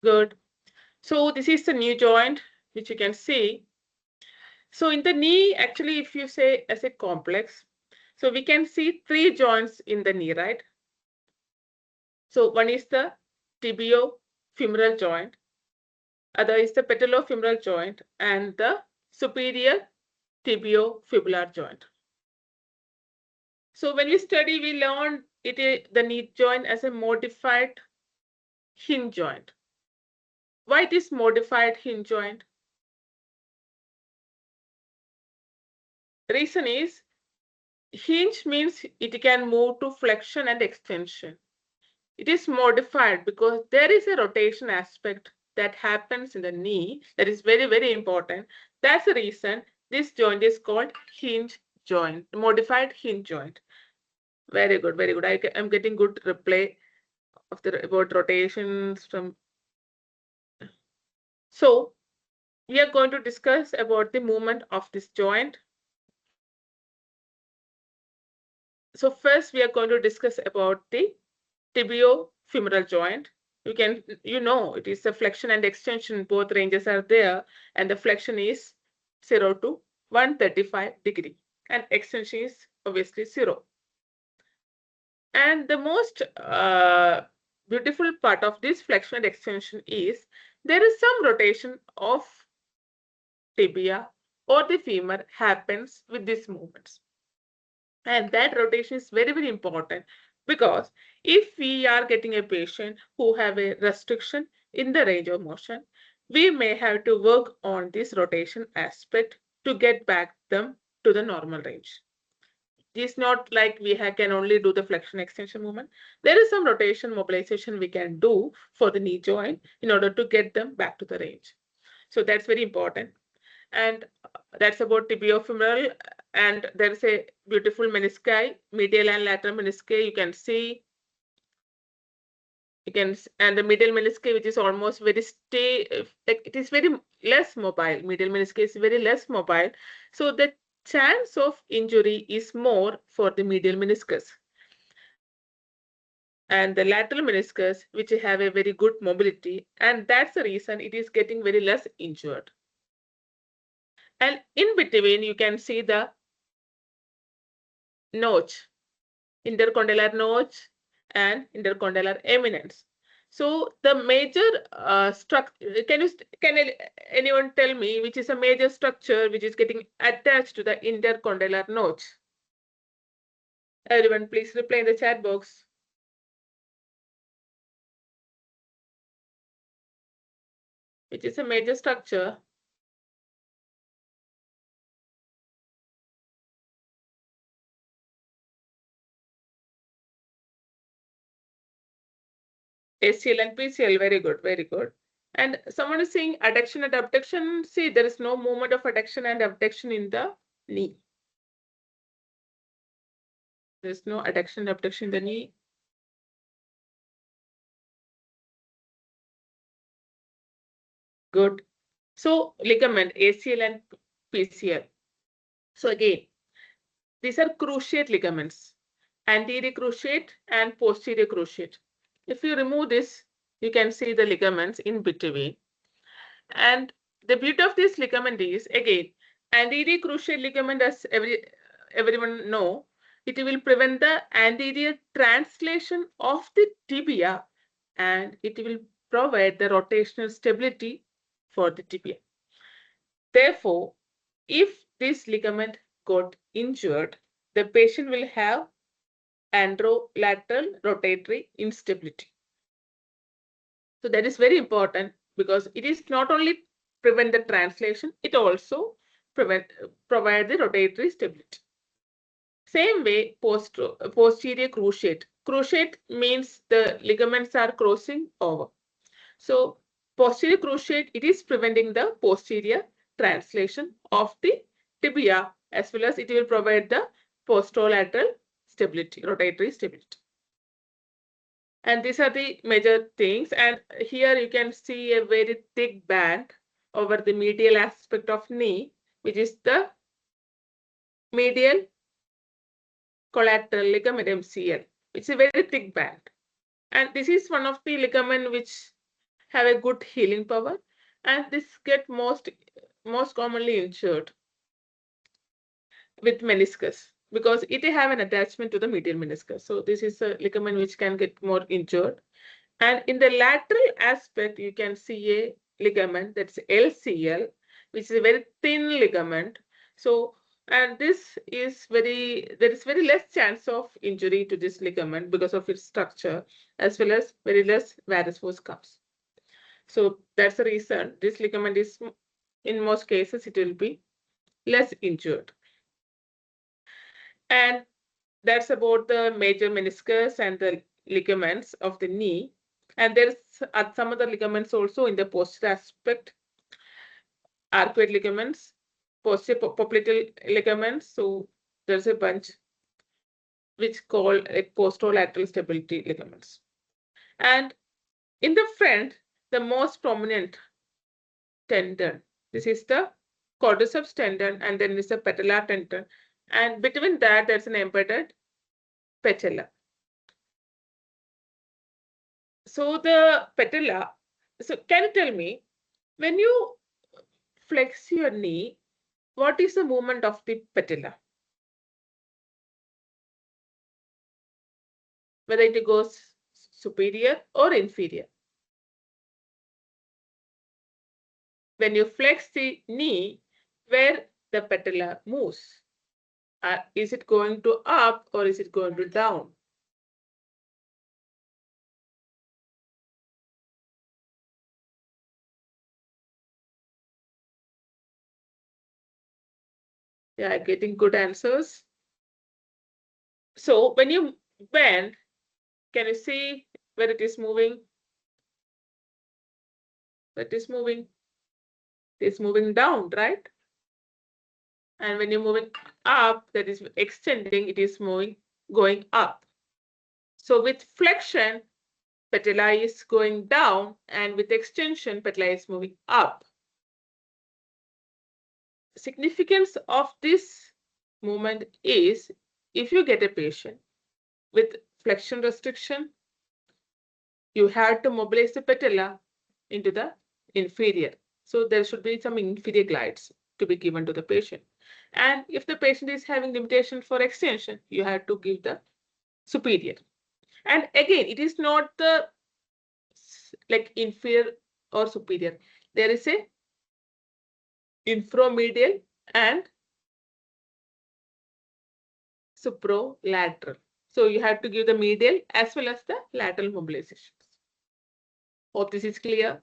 Good. So this is the knee joint, which you can see. So in the knee, actually, if you say as a complex, so we can see three joints in the knee, right? So one is the tibiofemoral joint, other is the patellofemoral joint, and the superior tibiofibular joint. So when we study, we learn the knee joint as a modified hinge joint. Why it is modified hinge joint? The reason is hinge means it can move to flexion and extension. It is modified because there is a rotation aspect that happens in the knee that is very, very important. That's the reason this joint is called hinge joint, modified hinge joint. Very good, very good. I'm getting good reply of the about rotations from. So we are going to discuss about the movement of this joint. So first we are going to discuss about the tibiofemoral joint. It is a flexion and extension, both ranges are there, and the flexion is 0 to 135 degree, and extension is obviously 0. And the most beautiful part of this flexion and extension is there is some rotation of tibia or the femur happens with these movements. And that rotation is very, very important because if we are getting a patient who have a restriction in the range of motion, we may have to work on this rotation aspect to get back them to the normal range. It is not like can only do the flexion extension movement. There is some rotation mobilization we can do for the knee joint in order to get them back to the range. So that's very important. And that's about tibiofemoral. And there's a beautiful menisci, medial and lateral menisci. You can see, and the medial menisci, which is almost very like it is very less mobile. Medial menisci is very less mobile. So the chance of injury is more for the medial meniscus. And the lateral meniscus, which have a very good mobility, and that's the reason it is getting very less injured. And in between, you can see the notch, intercondylar notch and intercondylar eminence. So the major structure, anyone tell me which is a major structure which is getting attached to the intercondylar notch? Everyone, please reply in the chat box. Which is a major structure? ACL and PCL, very good, very good. And someone is saying adduction and abduction. See, there is no movement of adduction and abduction in the knee. There's no adduction and abduction in the knee. Good. So ligament, ACL and PCL. So again, these are cruciate ligaments, anterior cruciate and posterior cruciate. If you remove this, you can see the ligaments in between. And the beauty of this ligament is, again, anterior cruciate ligament, as everyone know, it will prevent the anterior translation of the tibia, and it will provide the rotational stability for the tibia. Therefore, if this ligament got injured, the patient will have anterolateral rotatory instability. So that is very important because it is not only prevent the translation, it also provide the rotatory stability. Same way, posterior cruciate. Cruciate means the ligaments are crossing over. So posterior cruciate, it is preventing the posterior translation of the tibia, as well as it will provide the posterolateral stability, rotatory stability. And these are the major things. And here you can see a very thick band over the medial aspect of knee, which is the medial collateral ligament MCL. It's a very thick band. And this is one of the ligament which have a good healing power, and this get most commonly injured with meniscus because it have an attachment to the medial meniscus. So this is a ligament which can get more injured. And in the lateral aspect, you can see a ligament that's LCL, which is a very thin ligament. So, and there is very less chance of injury to this ligament because of its structure, as well as very less varus force comes. So that's the reason this ligament is, in most cases, it will be less injured. And that's about the major meniscus and the ligaments of the knee. And there's some other ligaments also in the posterior aspect, arcuate ligaments, posterior popliteal ligaments. So there's a bunch which called like posterolateral stability ligaments. And in the front, the most prominent tendon. This is the quadriceps tendon, and then is the patellar tendon. And between that, there's an embedded patella. So the patella, so can you tell me, when you flex your knee, what is the movement of the patella? Whether it goes superior or inferior. When you flex the knee, where the patella moves, is it going to up or is it going to down? Yeah, getting good answers. So when you bend, can you see where it is moving? It is moving. It's moving down, right? And when you're moving up, that is extending, it is moving, going up. So with flexion, patella is going down, and with extension, patella is moving up. Significance of this movement is, if you get a patient with flexion restriction, you have to mobilize the patella into the inferior. So there should be some inferior glides to be given to the patient. And if the patient is having limitation for extension, you have to give the superior. And again, it is not the like inferior or superior. There is a inframedial and supralateral. So you have to give the medial as well as the lateral mobilizations. Hope this is clear.